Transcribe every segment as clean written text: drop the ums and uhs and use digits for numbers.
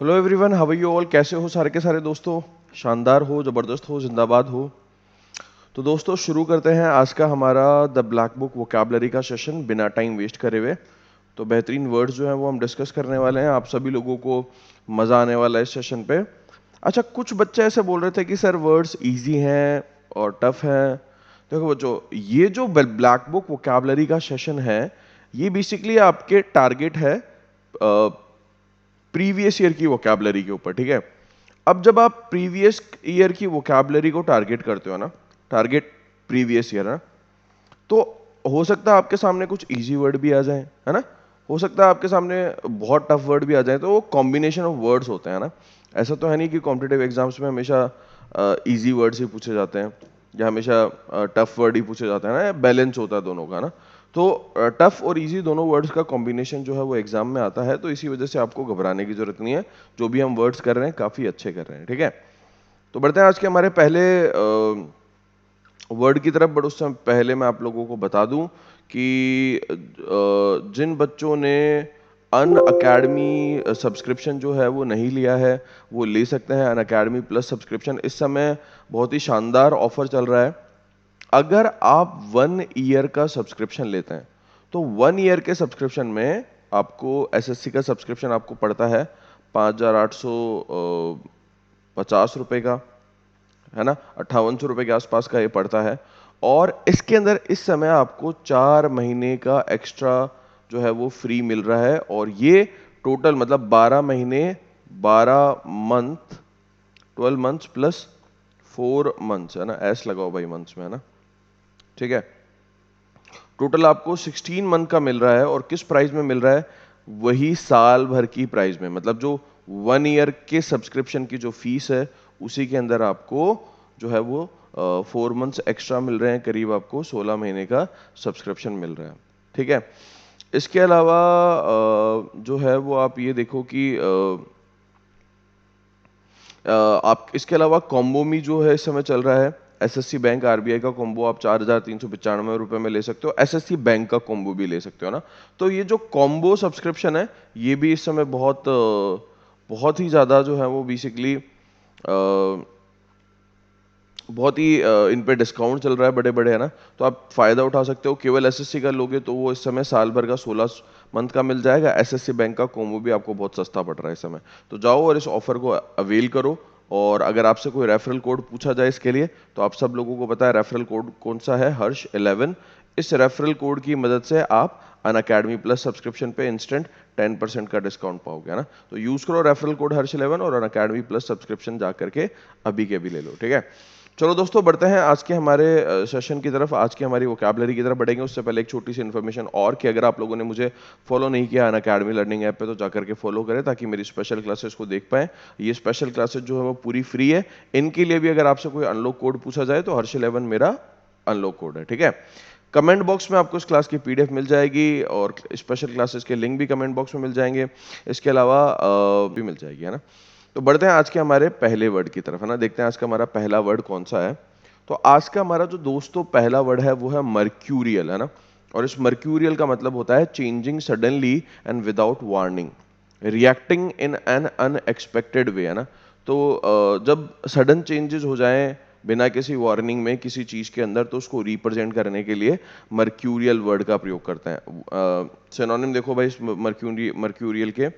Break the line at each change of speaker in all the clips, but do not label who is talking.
Hello everyone, how are you all? कैसे हो सारे के सारे दोस्तों? शानदार हो, ज़बरदस्त हो, जिंदाबाद हो। तो दोस्तों शुरू करते हैं आज का हमारा द ब्लैक बुक वोकैबुलरी का सेशन बिना टाइम वेस्ट करे हुए। तो बेहतरीन वर्ड्स जो हैं वो हम डिस्कस करने वाले हैं, आप सभी लोगों को मज़ा आने वाला है इस सेशन पे। अच्छा, कुछ बच्चे ऐसे बोल रहे थे कि सर वर्ड्स इजी हैं और टफ हैं। देखो बच्चों, ये जो ब्लैक बुक वोकैबुलरी का सेशन है, ये बेसिकली आपके टारगेट है प्रीवियस ईयर की वोकैबुलरी के ऊपर, ठीक है। अब जब आप प्रीवियस ईयर की वोकैबुलरी को टारगेट करते हो ना, टारगेट प्रीवियस ईयर ना, तो हो सकता है आपके सामने कुछ इजी वर्ड भी आ जाए, है ना। हो सकता है आपके सामने बहुत टफ वर्ड भी आ जाए, तो वो कॉम्बिनेशन ऑफ वर्ड्स होते हैं ना। ऐसा तो है नहीं कि कॉम्पिटिटिव एग्जाम्स में हमेशा इजी वर्ड्स ही पूछे जाते हैं या हमेशा टफ वर्ड ही पूछे जाते हैं ना, बैलेंस होता है दोनों का ना। तो टफ और इजी दोनों वर्ड्स का कॉम्बिनेशन जो है वो एग्जाम में आता है, तो इसी वजह से आपको घबराने की जरूरत नहीं है। जो भी हम वर्ड्स कर रहे हैं काफी अच्छे कर रहे हैं, ठीक है। तो बढ़ते हैं आज के हमारे पहले वर्ड की तरफ। बट उससे पहले मैं आप लोगों को बता दूं कि जिन बच्चों ने अन अकेडमी सब्सक्रिप्शन जो है वो नहीं लिया है, वो ले सकते हैं अन अकेडमी प्लस सब्सक्रिप्शन। इस समय बहुत ही शानदार ऑफर चल रहा है। अगर आप 1 ईयर का सब्सक्रिप्शन लेते हैं तो 1 ईयर के सब्सक्रिप्शन में आपको एसएससी का सब्सक्रिप्शन आपको पड़ता है 5,850 रुपए का, है ना। 5800 रुपए के आसपास का ये पड़ता है। और इसके अंदर इस समय आपको 4 महीने का एक्स्ट्रा जो है वो फ्री मिल रहा है। और ये टोटल मतलब 12 महीने, 12 मंथ, 12 मंथ्स प्लस 4 मंथ्स, है ना। एस लगाओ भाई मंथ्स में, है ना, ठीक है। टोटल आपको 16 मंथ का मिल रहा है। और किस प्राइस में मिल रहा है? वही साल भर की प्राइस में, मतलब जो 1 ईयर के सब्सक्रिप्शन की जो फीस है उसी के अंदर आपको जो है वो 4 मंथ्स एक्स्ट्रा मिल रहे हैं। करीब आपको 16 महीने का सब्सक्रिप्शन मिल रहा है, ठीक है। इसके अलावा जो है वो आप ये देखो कि आप इसके अलावा कॉम्बो में जो है इस समय चल रहा है, एसएससी बैंक आरबीआई का कॉम्बो आप 4,395 रुपए में ले सकते हो। एसएससी बैंक का कॉम्बो भी ले सकते हो ना। तो ये जो कॉम्बो सब्सक्रिप्शन है ये भी इस समय बहुत ही ज़्यादा जो है वो बेसिकली बहुत ही इन पे डिस्काउंट चल रहा है बड़े बड़े, है ना। तो आप फायदा उठा सकते हो। केवल एसएससी का लोगे तो वो इस समय साल भर का 16 मंथ का मिल जाएगा। एसएससी बैंक का कॉम्बो भी आपको बहुत सस्ता पड़ रहा है इस समय। तो जाओ और इस ऑफर को अवेल करो। और अगर आपसे कोई रेफरल कोड पूछा जाए इसके लिए, तो आप सब लोगों को पता है रेफरल कोड कौन सा है, हर्ष11। इस रेफरल कोड की मदद से आप अन अकेडमी प्लस सब्सक्रिप्शन पे इंस्टेंट 10% का डिस्काउंट पाओगे, है ना। तो यूज करो रेफरल कोड हर्ष11 और अन अकेडमी प्लस सब्सक्रिप्शन जा करके अभी के अभी ले लो, ठीक है। चलो दोस्तों, बढ़ते हैं आज के हमारे सेशन की तरफ। आज की हमारी वोकैबुलरी की तरफ बढ़ेंगे उससे पहले एक छोटी सी इन्फॉर्मेशन और, कि अगर आप लोगों ने मुझे फॉलो नहीं किया अन अकेडमी लर्निंग ऐप पे, तो जाकर के फॉलो करें ताकि मेरी स्पेशल क्लासेस को देख पाएं। ये स्पेशल क्लासेस जो है वो पूरी फ्री है। इनके लिए भी अगर आपसे कोई अनलॉक कोड पूछा जाए तो हर्ष11 मेरा अनलॉक कोड है, ठीक है। कमेंट बॉक्स में आपको इस क्लास की पीडीएफ मिल जाएगी और स्पेशल क्लासेस के लिंक भी कमेंट बॉक्स में मिल जाएंगे। इसके अलावा भी मिल जाएगी, है ना। तो बढ़ते हैं आज के हमारे पहले वर्ड की तरफ, है ना। देखते हैं आज का हमारा पहला वर्ड कौन सा है। तो आज का हमारा जो दोस्तों पहला वर्ड है वो है मर्क्यूरियल, है ना। और इस मर्क्यूरियल का मतलब होता है changing suddenly and without warning, reacting in an unexpected way, है ना। तो जब सडन चेंजेस हो जाएं बिना किसी वार्निंग में किसी चीज के अंदर, तो उसको रिप्रेजेंट करने के लिए मर्क्यूरियल वर्ड का प्रयोग करते हैं। सिनोनिम देखो भाई इस मर्क्यूरियल के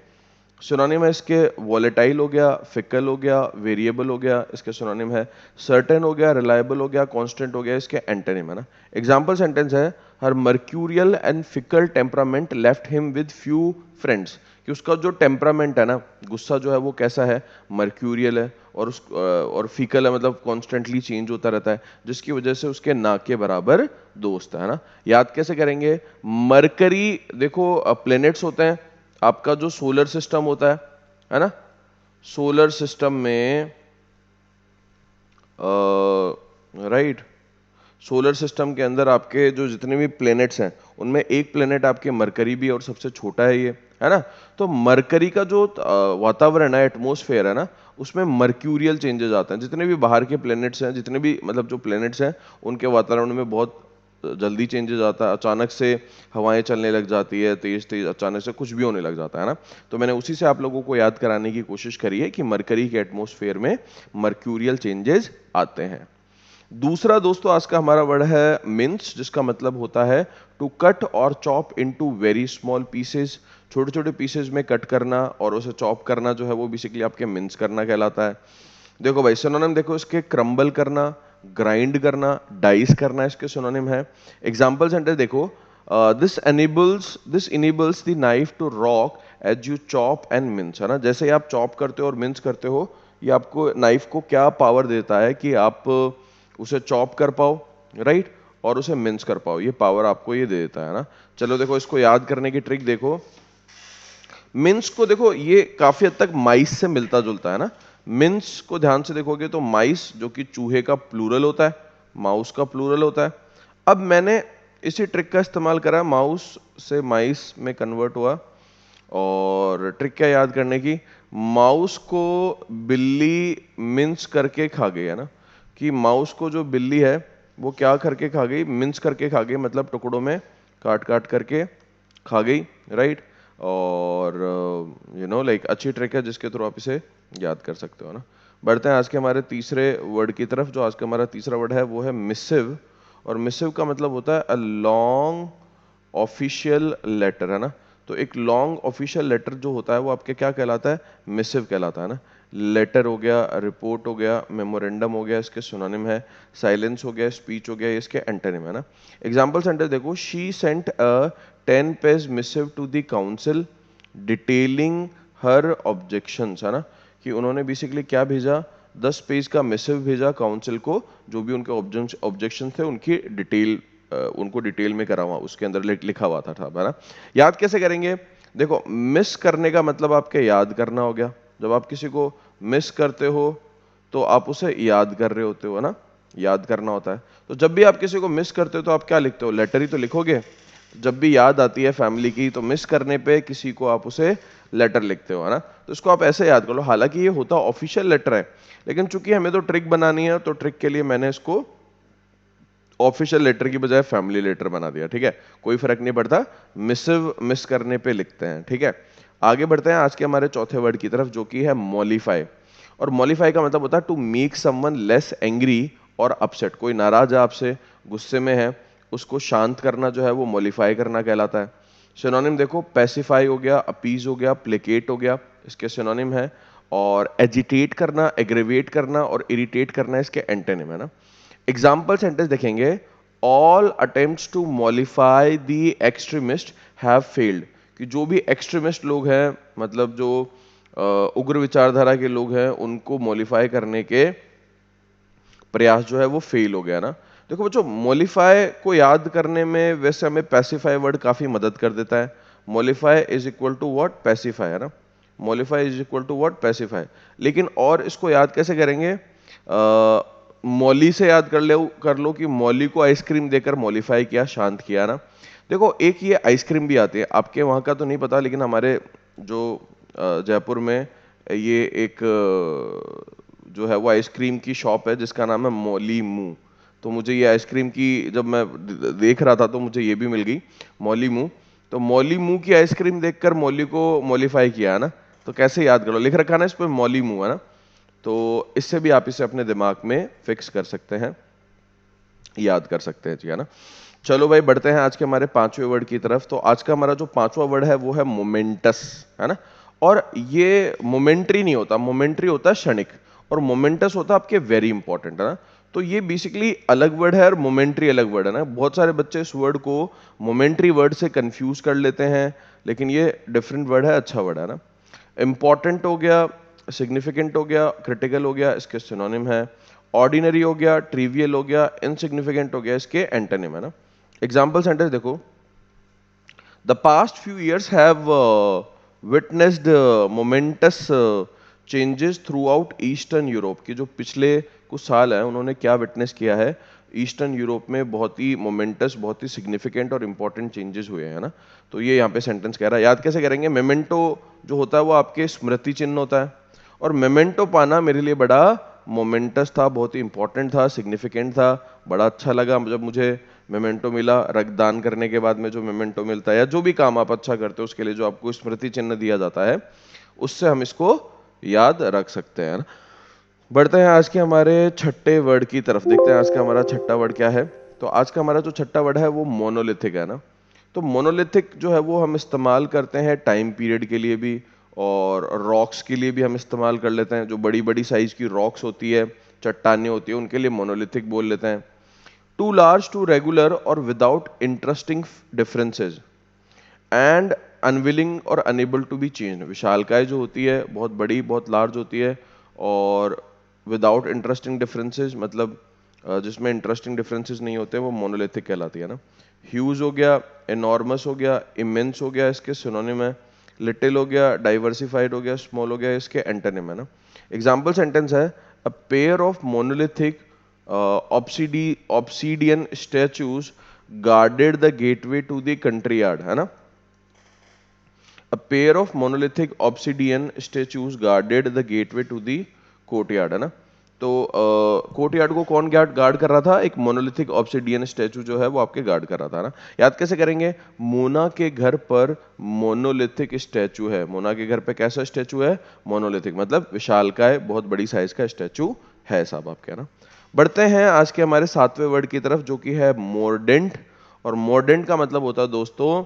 सिनोनिम है इसके, वॉलेटाइल हो गया, फिकल हो गया, वेरिएबल हो गया, इसके सिनोनिम है। सर्टेन हो गया, रिलायबल हो गया, कांस्टेंट हो गया, इसके एंटोनिम, है ना। एग्जांपल सेंटेंस है, her mercurial and fickle temperament left him with few friends. कि उसका जो टेम्परामेंट है ना, गुस्सा जो है वो कैसा है, मर्क्यूरियल है। और फीकल है मतलब कॉन्स्टेंटली चेंज होता रहता है, जिसकी वजह से उसके ना के बराबर दोस्त है ना। याद कैसे करेंगे? मरकरी देखो प्लेनेट्स होते हैं, आपका जो सोलर सिस्टम होता है ना। सोलर सिस्टम में राइट, सोलर सिस्टम के अंदर आपके जो जितने भी प्लेनेट्स हैं उनमें एक प्लेनेट आपके मरकरी भी है और सबसे छोटा है ये, है ना। तो मरकरी का जो वातावरण है, एटमॉस्फेयर है ना, उसमें मर्क्यूरियल चेंजेस आते हैं। जितने भी बाहर के प्लेनेट्स हैं, जितने भी मतलब जो प्लेनेट्स हैं, उनके वातावरण में बहुत जल्दी चेंजेस आता है, अचानक से हवाएं चलने लग जाती है तेज तेज, अचानक से कुछ भी होने लग जाता है ना। तो मैंने उसी से आप लोगों को याद कराने की कोशिश करी है कि मरकरी के एटमॉस्फेयर में मर्क्यूरियल चेंजेस आते हैं। दूसरा दोस्तों आज का हमारा वर्ड है मिंस, जिसका मतलब होता है टू कट और chop into very small pieces. छोटे छोटे पीसेस में कट करना और उसे चॉप करना जो है वो बेसिकली आपके मिंस करना कहलाता है। देखो भाई सिनोनिम देखो इसके, क्रम्बल करना, ग्राइंड करना, डाइस करना इसके सिनोनिम है। एग्जांपल सेंटेंस देखो, this enables the knife to rock as you chop and minces, है ना। जैसे ही आप चॉप करते हो और मिंस करते हो, ये आपको नाइफ को क्या पावर देता है कि आप उसे चॉप कर पाओ, राइट, और उसे मिंस कर पाओ, ये पावर आपको ये दे देता है ना। चलो देखो इसको याद करने की ट्रिक देखो। मिंस को देखो ये काफी हद तक माइस से मिलता जुलता है ना। मिंस को ध्यान से देखोगे तो माइस जो कि चूहे का प्लूरल होता है, माउस का प्लूरल होता है। अब मैंने इसी ट्रिक का इस्तेमाल करा, माउस से माइस में कन्वर्ट हुआ। और ट्रिक क्या याद करने की, माउस को बिल्ली मिंस करके खा गई, है ना। कि माउस को जो बिल्ली है वो क्या करके खा गई, मिंस करके खा गई, मतलब टुकड़ों में काट काट करके खा गई, राइट। और लाइक अच्छी ट्रिक है जिसके थ्रू आप इसे याद कर सकते हो ना। बढ़ते हैं आज के हमारे तीसरे वर्ड की तरफ। जो आज का हमारा तीसरा वर्ड है वो है मिसिव। और मिसिव का मतलब होता है अ लॉन्ग ऑफिशियल लेटर, है ना। तो एक लॉन्ग ऑफिशियल लेटर जो होता है वो आपके क्या कहलाता है, मिसिव कहलाता है ना। लेटर हो गया, रिपोर्ट हो गया, मेमोरेंडम हो गया, इसके सिनोनिम है। साइलेंस हो गया, स्पीच हो गया, ये इसके एंटोनिम है ना। एग्जांपल सेंटेंस देखो, she sent a 10 page missive to the council detailing her objections, है ना। कि उन्होंने बेसिकली क्या भेजा, 10 पेज का मिसिव भेजा काउंसिल को, जो भी उनके ऑब्जेक्शन थे उनकी डिटेल, उनको डिटेल में करा हुआ उसके अंदर लिखा हुआ था, है ना। याद कैसे करेंगे, देखो मिस करने का मतलब आपके याद करना हो गया। जब आप किसी को मिस करते हो तो आप उसे याद कर रहे होते हो ना, याद करना होता है। तो जब भी आप किसी को मिस करते हो तो आप क्या लिखते हो, लेटर ही तो लिखोगे। जब भी याद आती है फैमिली की तो मिस करने पे किसी को आप उसे लेटर लिखते हो, है ना। तो इसको आप ऐसे याद कर लो। हालांकि ये होता ऑफिशियल लेटर है, लेकिन चूंकि हमें तो ट्रिक बनानी है तो ट्रिक के लिए मैंने इसको ऑफिशियल लेटर की बजाय फैमिली लेटर बना दिया, ठीक है। कोई फर्क नहीं पड़ता, मिसिव मिस करने पे लिखते हैं, ठीक है। आगे बढ़ते हैं आज के हमारे चौथे वर्ड की तरफ जो कि है मॉलिफाई। और मॉलिफाई का मतलब होता है to make someone less angry और अपसेट। कोई नाराज है आपसे, गुस्से में है, उसको शांत करना जो है वो मॉलिफाई करना कहलाता है। सिनोनिम देखो, पैसिफाई हो गया, अपीज हो गया, प्लेकेट हो गया, इसके सिनोनिम है। और एजिटेट करना, एग्रेवेट करना और इरिटेट करना इसके एंटोनिम है ना। एग्जाम्पल सेंटेंस देखेंगे, all attempts to mollify the extremist have failed. कि जो भी एक्सट्रीमिस्ट लोग हैं, मतलब जो उग्र विचारधारा के लोग हैं, उनको मॉलिफाई करने के प्रयास जो है वो फेल हो गया ना। देखो बच्चों, मॉलिफाई को याद करने में वैसे हमें पैसिफाई वर्ड काफी मदद कर देता है। Mollify is equal to what, pacify, है ना। Mollify is equal to what, pacify. लेकिन और इसको याद कैसे करेंगे, मॉली से याद कर लो कि मॉली को आइसक्रीम देकर मॉलिफाई किया, शांत किया ना। देखो एक ये आइसक्रीम भी आती है, आपके वहाँ का तो नहीं पता, लेकिन हमारे जो जयपुर में ये एक जो है वो आइसक्रीम की शॉप है जिसका नाम है मौली मुंह। तो मुझे ये आइसक्रीम की जब मैं देख रहा था तो मुझे ये भी मिल गई, मौली मुंह। तो मौली मुंह की आइसक्रीम देखकर मौली को मॉलिफाई किया है ना। तो कैसे याद करो, लिख रखा ना इस पर मौली मुंह, है ना। तो इससे भी आप इसे अपने दिमाग में फिक्स कर सकते हैं, याद कर सकते हैं जी, है ना। चलो भाई बढ़ते हैं आज के हमारे पांचवें वर्ड की तरफ। तो आज का हमारा जो पांचवा वर्ड है वो है मोमेंटस, है ना। और ये मोमेंट्री नहीं होता, मोमेंट्री होता है क्षणिक, और मोमेंटस होता है आपके वेरी इंपॉर्टेंट, है ना। तो ये बेसिकली अलग वर्ड है और मोमेंट्री अलग वर्ड है ना। बहुत सारे बच्चे इस वर्ड को मोमेंट्री वर्ड से कंफ्यूज कर लेते हैं, लेकिन ये डिफरेंट वर्ड है, अच्छा वर्ड है ना। इंपॉर्टेंट हो गया, सिग्निफिकेंट हो गया, क्रिटिकल हो गया, इसके सिनोनिम है। ऑर्डिनरी हो गया, ट्रिवियल हो गया, इनसिग्निफिकेंट हो गया, इसके एंटोनिम है ना। एग्जाम्पल सेंटेंस देखो, the past few years have witnessed moments changes through out eastern Europe. की जो पिछले कुछ साल है उन्होंने क्या विटनेस किया है, ईस्टर्न यूरोप में बहुत ही मोमेंटस, बहुत ही सिग्निफिकेंट और इंपॉर्टेंट चेंजेस हुए हैं ना। तो ये यहाँ पे सेंटेंस कह रहा है। याद कैसे करेंगे, मेमेंटो जो होता है वो आपके स्मृति चिन्ह होता है, और मेमेंटो पाना मेरे लिए बड़ा मोमेंटस था, बहुत ही इंपॉर्टेंट था, सिग्निफिकेंट था, बड़ा अच्छा लगा जब मुझे मेमेंटो मिला, रक्तदान करने के बाद में जो मेमेंटो मिलता है, या जो भी काम आप अच्छा करते हो उसके लिए जो आपको स्मृति चिन्ह दिया जाता है, उससे हम इसको याद रख सकते हैं ना। बढ़ते हैं आज के हमारे छठे वर्ड की तरफ, देखते हैं आज का हमारा छठा वर्ड क्या है। तो आज का हमारा जो छठा वर्ड है वो मोनोलिथिक है ना। तो मोनोलिथिक जो है वो हम इस्तेमाल करते हैं टाइम पीरियड के लिए भी, और रॉक्स के लिए भी हम इस्तेमाल कर लेते हैं। जो बड़ी बड़ी साइज की रॉक्स होती है, चट्टानें होती है, उनके लिए मोनोलिथिक बोल लेते हैं। टू लार्ज टू रेगुलर और without interesting differences and unwilling और अनेबल टू बी चेंज। विशालकाय जो होती है बहुत बड़ी, बहुत लार्ज होती है, और विदाउट इंटरेस्टिंग डिफरेंसेस मतलब जिसमें इंटरेस्टिंग डिफरेंसेस नहीं होते वो मोनोलिथिक कहलाती है ना। ह्यूज हो गया, एनॉर्मस हो गया, इमेंस हो गया, इसके सिनोनिम है। लिटिल हो गया, डाइवर्सिफाइड हो गया, स्मॉल हो गया, इसके एंटोनिम है ना। एग्जाम्पल सेंटेंस है, a pair of monolithic obsidian statues guarded the gateway to the country yard, है ना। A pair of monolithic obsidian statues guarded the gateway to the courtyard, है ना। तो कोर्टयार्ड को कौन गार्ड कर रहा था? एक मोनोलिथिक ऑब्सिडियन स्टैचू जो है वो आपके गार्ड कर रहा था ना। याद कैसे करेंगे? मोना के घर पर मोनोलिथिक स्टैचू है। मोना के घर पे कैसा स्टैचू है? मोनोलिथिक, मतलब विशालकाय, बहुत बड़ी साइज का स्टैचू है साहब आपके, है ना। बढ़ते हैं आज के हमारे सातवें वर्ड की तरफ, जो कि है मोर्डेंट। और मोर्डेंट का मतलब होता है दोस्तों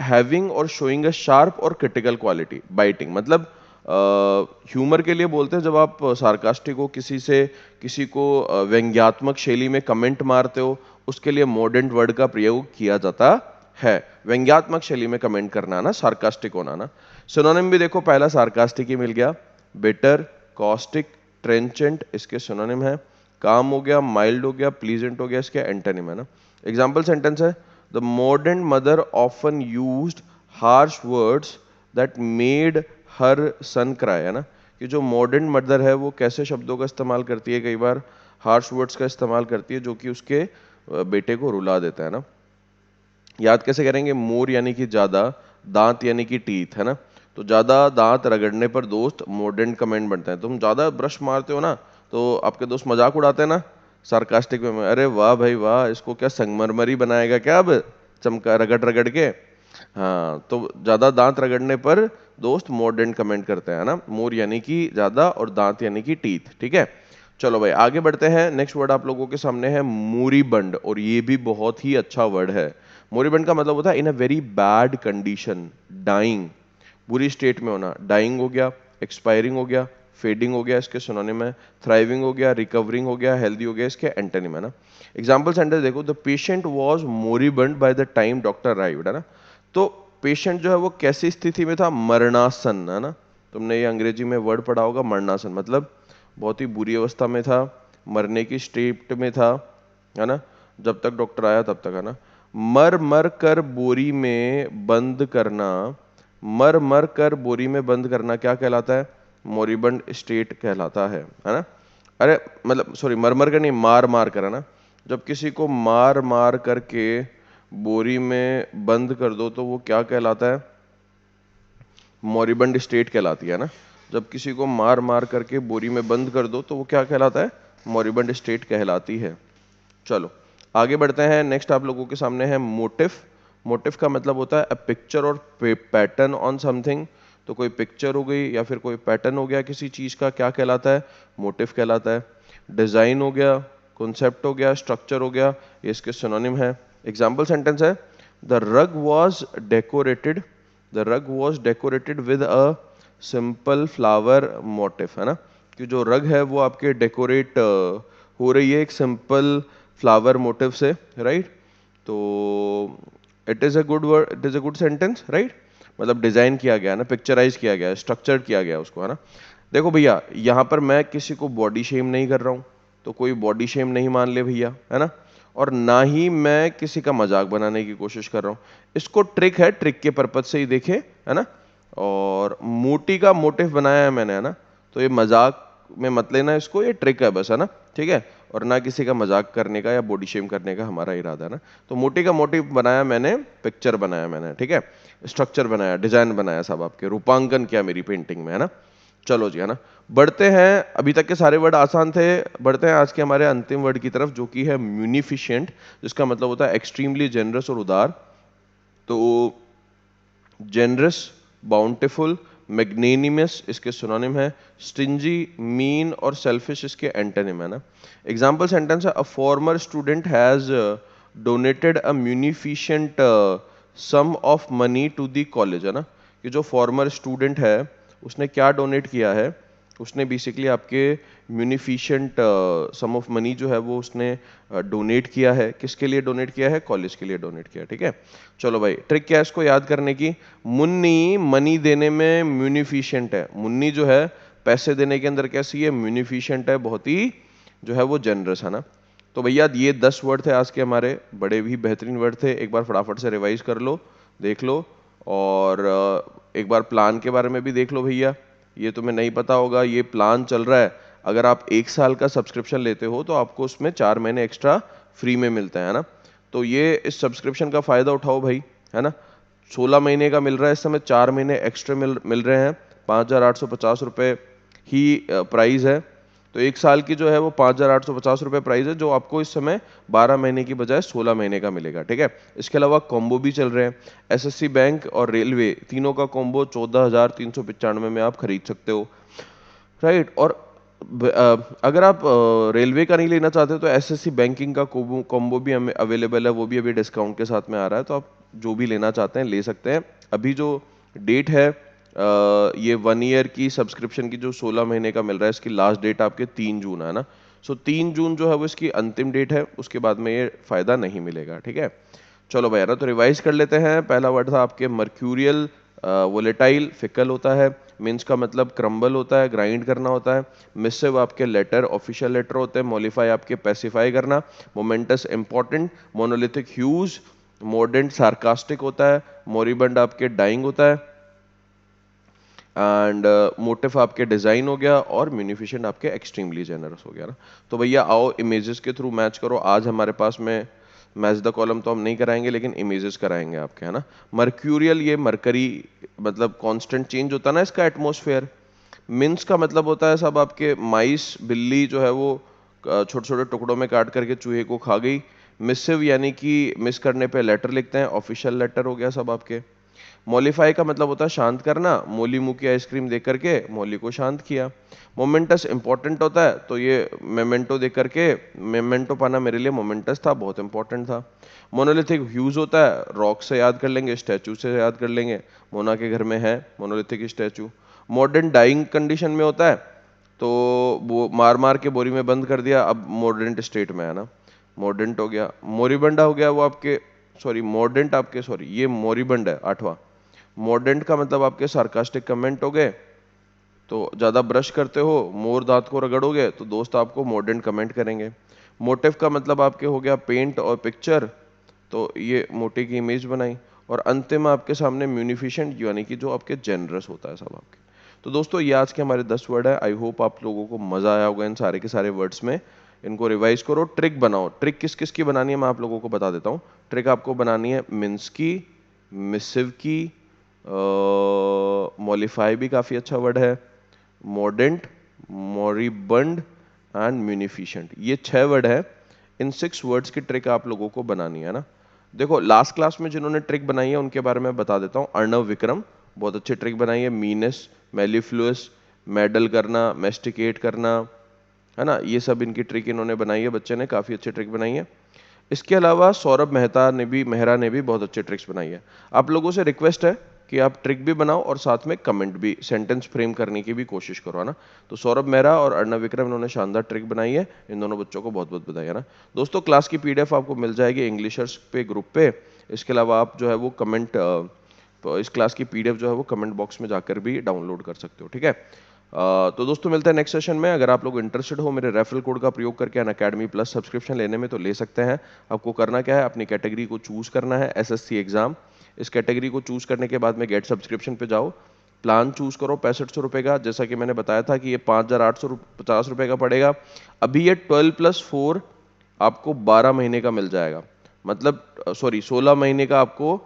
हैविंग और शोइंग अ शार्प और क्रिटिकल क्वालिटी। बाइटिंग मतलब ह्यूमर के लिए बोलते हैं, जब आप सार्कास्टिक हो, किसी को व्यंग्यात्मक शैली में कमेंट मारते हो, उसके लिए मोर्डेंट वर्ड का प्रयोग किया जाता है। व्यंग्यात्मक शैली में कमेंट करना ना, सार्कास्टिक होना ना। सिनोनिम भी देखो, पहला सार्कास्टिक ही मिल गया। बिटर, कॉस्टिक, ट्रेंचेंट इसके सिनोनिम है। काम हो गया, माइल्ड हो गया, प्लीजेंट हो गया, इसके एंटोनिम है ना। एग्जाम्पल सेंटेंस है, the modern mother often used harsh words that made her son cry, है ना। कि जो मॉडर्न मदर है वो कैसे शब्दों का इस्तेमाल करती है? कई बार हार्श वर्ड्स का इस्तेमाल करती है जो कि उसके बेटे को रुला देता है ना। याद कैसे करेंगे? मोर यानी कि ज्यादा, दांत यानी कि टीथ, है ना। तो ज्यादा दांत रगड़ने पर दोस्त मॉडर्न कमेंट बनता है। तुम ज्यादा ब्रश मारते हो ना, तो आपके दोस्त मजाक उड़ाते हैं ना सार्कास्टिक वे में, अरे वाह भाई वाह, इसको क्या संगमरमरी बनाएगा क्या अब, चमका रगड़ रगड़ के। हाँ, तो ज्यादा दांत रगड़ने पर दोस्त मॉडर्न कमेंट करते हैं ना। मोर यानी कि ज्यादा और दांत यानी कि टीथ, ठीक है। चलो भाई आगे बढ़ते हैं। नेक्स्ट वर्ड आप लोगों के सामने है मूरीबंड, और ये भी बहुत ही अच्छा वर्ड है। मोरिबंड का मतलब होता है in a very bad condition, dying, बुरी स्टेट में होना। डाइंग हो गया, एक्सपायरिंग हो गया, फेडिंग हो गया, इसके सिनोनिम है। थ्राइविंग हो गया, रिकवरिंग हो गया, हेल्दी हो गया, इसके एंटोनिम है ना। एग्जांपल सेंटेंस देखो, the patient was moribund by the time doctor arrived, है ना। तो पेशेंट जो है वो कैसी स्थिति में था? मरणासन, है ना। तुमने ये अंग्रेजी में वर्ड पढ़ा होगा, मरणासन मतलब बहुत ही बुरी अवस्था में था, मरने की स्टेट में था, है ना, जब तक डॉक्टर आया तब तक, है ना। मर मर कर बोरी में बंद करना, मर मर कर बोरी में बंद करना क्या कहलाता है? मोरिबंड स्टेट कहलाता है ना। अरे मतलब सॉरी, मर मर कर नहीं, मार मार कर, है ना। जब किसी को मार मार करके बोरी में बंद कर दो तो वो क्या कहलाता है? मोरिबंड स्टेट कहलाती है ना। जब किसी को मार मार करके बोरी में बंद कर दो तो वो क्या कहलाता है? मोरिबंड स्टेट कहलाती है। चलो आगे बढ़ते हैं। नेक्स्ट आप लोगों के सामने है मोटिफ। मोटिफ का मतलब होता है अ पिक्चर और पैटर्न ऑन समथिंग। तो कोई पिक्चर हो गई या फिर कोई पैटर्न हो गया किसी चीज का, क्या कहलाता है? मोटिफ कहलाता है। डिजाइन हो गया, कॉन्सेप्ट हो गया, स्ट्रक्चर हो गया, ये इसके सिनोनिम है। एग्जाम्पल सेंटेंस है, the rug was decorated, the rug was decorated with a simple flower motif, है ना। कि जो रग है वो आपके डेकोरेट हो रही है एक सिंपल फ्लावर मोटिव से, राइट। तो it is a good word, it is a good sentence, right. मतलब डिजाइन किया गया ना, पिक्चराइज किया गया, स्ट्रक्चर किया गया उसको, है ना। देखो भैया, यहाँ पर मैं किसी को बॉडी शेम नहीं कर रहा हूँ, तो कोई बॉडी शेम नहीं मान ले भैया, है ना। और ना ही मैं किसी का मजाक बनाने की कोशिश कर रहा हूँ। इसको ट्रिक है, ट्रिक के पर्पज से ही देखे, है ना। और मोटी का मोटिव बनाया है मैंने, है ना। तो ये मजाक में मत लेना इसको, ये ट्रिक है बस, है ना, ठीक है। और ना किसी का मजाक करने का या बॉडी शेम करने का हमारा इरादा है ना। तो मोटी का मोटिव बनाया मैंने, पिक्चर बनाया मैंने, ठीक है, स्ट्रक्चर बनाया, डिजाइन बनाया, सब आपके रूपांकन किया मेरी पेंटिंग में, है ना। चलो जी, है ना। बढ़ते हैं, अभी तक के सारे वर्ड आसान थे, बढ़ते हैं आज के हमारे अंतिम वर्ड की तरफ जो कि है म्यूनिफिशिएंट, जिसका मतलब होता है एक्सट्रीमली जेनरस और उदार। तो जेनरस, बाउंटीफुल, मैग्नेनिमस इसके सिनोनिम है, स्टिंजी, मीन और सेल्फिश इसके एंटोनिम है ना। एग्जांपल सेंटेंस है, a former student has donated a munificent sum of money to the college, है ना। कि जो फॉर्मर स्टूडेंट है उसने क्या डोनेट किया है, उसने बेसिकली आपके म्यूनिफिशिएंट सम ऑफ मनी जो है वो उसने डोनेट किया है। किसके लिए डोनेट किया है? कॉलेज के लिए डोनेट किया है, ठीक है। चलो भाई, ट्रिक क्या है इसको याद करने की? मुन्नी मनी देने में म्यूनिफिशिएंट है। मुन्नी जो है पैसे देने के अंदर कैसी है? म्यूनिफिशिएंट है, बहुत ही जो है वो जनरस है ना। तो भैया ये 10 वर्ड थे आज के हमारे, बड़े भी बेहतरीन वर्ड थे। एक बार फटाफट से रिवाइज कर लो, देख लो, और एक बार प्लान के बारे में भी देख लो भैया। ये तुम्हें नहीं पता होगा, ये प्लान चल रहा है, अगर आप 1 साल का सब्सक्रिप्शन लेते हो तो आपको उसमें 4 महीने एक्स्ट्रा फ्री में मिलता है ना। तो ये इस सब्सक्रिप्शन का फायदा उठाओ भाई, है ना। 16 महीने का मिल रहा है इस समय, 4 महीने एक्स्ट्रा मिल रहे हैं, 5,850 रुपये ही प्राइस है। तो 1 साल की जो है वो 5,850 रुपये प्राइस है, जो आपको इस समय 12 महीने की बजाय 16 महीने का मिलेगा, ठीक है। इसके अलावा कॉम्बो भी चल रहे हैं, एसएससी बैंक और रेलवे तीनों का कॉम्बो 14,395 में आप खरीद सकते हो, राइट। और अगर आप रेलवे का नहीं लेना चाहते तो एसएससी बैंकिंग का कॉम्बो भी हमें अवेलेबल है, वो भी अभी डिस्काउंट के साथ में आ रहा है, तो आप जो भी लेना चाहते हैं ले सकते हैं। अभी जो डेट है ये 1 ईयर की सब्सक्रिप्शन की जो 16 महीने का मिल रहा है, इसकी लास्ट डेट आपके 3 जून है ना। सो 3 जून जो है वो इसकी अंतिम डेट है, उसके बाद में ये फायदा नहीं मिलेगा, ठीक है। चलो भाई ना, तो रिवाइज कर लेते हैं। पहला वर्ड था आपके मर्क्यूरियल, वोलेटाइल, फिकल होता है। मीन्स का मतलब क्रम्बल होता है, ग्राइंड करना होता है। मिसिव आपके लेटर, ऑफिशियल लेटर होते हैं। मॉलिफाई आपके पैसिफाई करना। Moments important. Monolithic huge. Mordant sarcastic होता है। मोरिबंड आपके डाइंग होता है। एंड मोटिव आपके डिजाइन हो गया, और म्यूनिफिशिएंट आपके एक्सट्रीमली जेनरस हो गया ना। तो भैया आओ इमेजेस के थ्रू मैच करो। आज हमारे पास में मैच द कॉलम तो हम नहीं कराएंगे, लेकिन इमेजेस कराएंगे आपके, है ना। मर्क्यूरियल, ये मरकरी मतलब कांस्टेंट चेंज होता है ना इसका एटमॉस्फेयर। मिन्स का मतलब होता है सब आपके माइस, बिल्ली जो है वो छोटे छोटे टुकड़ों में काट करके चूहे को खा गई। मिसिव यानी कि मिस करने पे लेटर लिखते हैं, ऑफिशियल लेटर हो गया सब आपके। मॉलिफाई का मतलब होता है शांत करना। मोली मुंह की आइसक्रीम देख करके मौली को शांत किया। मोमेंटस इंपॉर्टेंट होता है, तो ये मेमेंटो देख करके, मेमेंटो पाना मेरे लिए मोमेंटस था, बहुत इंपॉर्टेंट था। मोनोलिथिक ह्यूज होता है, रॉक से याद कर लेंगे, स्टैचू से याद कर लेंगे। मोना के घर में है monolithic statue. Modern dying condition में होता है, तो वो मार मार के बोरी में बंद कर दिया, अब मॉडर्न स्टेट में है ना। मॉडर्न हो गया। मोरिबंडा हो गया वो आपके, सॉरी मॉडर्न आपके, सॉरी ये मोरिबंड है 8वां। मॉडर्न का मतलब आपके सार्कास्टिक कमेंट हो गए, तो ज्यादा ब्रश करते हो, मोर दांत को रगड़ोगे तो दोस्त आपको मॉडर्न कमेंट करेंगे। मोटिव का मतलब आपके हो गया पेंट और पिक्चर, तो ये मोटे की इमेज बनाई। और अंतिम आपके सामने म्यूनिफिशिएंट, यानी कि जो आपके जेनरस होता है सब आपके। तो दोस्तों ये आज के हमारे 10 वर्ड है। आई होप आप लोगों को मजा आया होगा इन सारे के सारे वर्ड्स में। इनको रिवाइज करो, ट्रिक बनाओ। ट्रिक किस किस की बनानी है मैं आप लोगों को बता देता हूँ। ट्रिक आपको बनानी है मिन्स की, मिसिव की, मॉलिफाई भी काफी अच्छा वर्ड है, मॉडेंट, मॉरिबंड एंड म्यूनिफिशिएंट, ये 6 वर्ड है। इन 6 वर्ड्स की ट्रिक आप लोगों को बनानी है ना। देखो लास्ट क्लास में जिन्होंने ट्रिक बनाई है उनके बारे में बता देता हूँ। अर्णव विक्रम, बहुत अच्छी ट्रिक बनाई है। मीनस, मेलिफ्लुअस, मेडल करना, मेस्टिकेट करना, है ना, ये सब इनकी ट्रिक इन्होंने बनाई है, बच्चे ने काफी अच्छी ट्रिक बनाई है। इसके अलावा सौरभ मेहरा ने भी बहुत अच्छे ट्रिक्स बनाई है। आप लोगों से रिक्वेस्ट है कि आप ट्रिक भी बनाओ और साथ में कमेंट भी, सेंटेंस फ्रेम करने की भी कोशिश करो, है ना। तो सौरभ मेहरा और अर्णव विक्रम इन्होंने शानदार ट्रिक बनाई है, इन दोनों बच्चों को बहुत बहुत बधाई, है ना। दोस्तों क्लास की पीडीएफ आपको मिल जाएगी इंग्लिशर्स पे ग्रुप पे। इसके अलावा आप जो है वो कमेंट, तो इस क्लास की पीडीएफ जो है वो कमेंट बॉक्स में जाकर भी डाउनलोड कर सकते हो, ठीक है। तो दोस्तों मिलते हैं नेक्स्ट सेशन में। अगर आप लोग इंटरेस्टेड हो मेरे रेफरल कोड का प्रयोग करके अनअकैडमी प्लस सब्सक्रिप्शन लेने में, तो ले सकते हैं। आपको करना क्या है, अपनी कैटेगरी को चूज करना है, एसएससी एग्जाम। इस कैटेगरी को चूज करने के बाद में गेट सब्सक्रिप्शन पे जाओ, प्लान चूज करो 6500 रुपये का। जैसा कि मैंने बताया था कि ये 5,850 रुपये का पड़ेगा। अभी ये 12+4 आपको 12 महीने का मिल जाएगा, मतलब सॉरी 16 महीने का आपको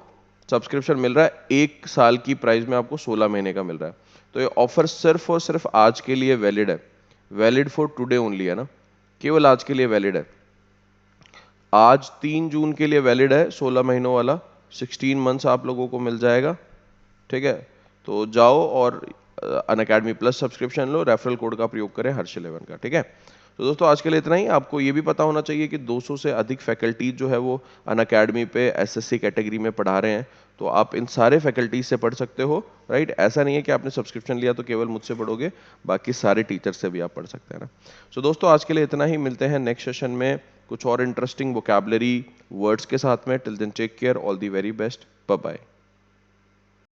सब्सक्रिप्शन मिल रहा है 1 साल की प्राइस में आपको 16 महीने का मिल रहा है। तो ये ऑफर सिर्फ और सिर्फ आज के लिए वैलिड है, वैलिड फॉर टुडे ओनली है ना, केवल आज के लिए वैलिड है। आज 3 जून के लिए वैलिड है 16 महीनों वाला, 16 मंथ्स आप लोगों को मिल जाएगा। ठीक है, तो जाओ और अनअकैडमी प्लस सब्सक्रिप्शन लो, रेफरल कोड का प्रयोग करें हर्ष11 का। ठीक है, तो दोस्तों आज के लिए इतना ही। आपको ये भी पता होना चाहिए कि 200 से अधिक फैकल्टीज जो है वो अनअकैडमी पे एसएससी कैटेगरी में पढ़ा रहे हैं, तो आप इन सारे फैकल्टीज से पढ़ सकते हो। राइट, ऐसा नहीं है कि आपने सब्सक्रिप्शन लिया तो केवल मुझसे पढ़ोगे, बाकी सारे टीचर से भी आप पढ़ सकते हैं ना। सो दोस्तों आज के लिए इतना ही, मिलते हैं नेक्स्ट सेशन में कुछ और इंटरेस्टिंग वोकैबुलरी वर्ड्स के साथ में। Till then take care, all the very best, bye bye.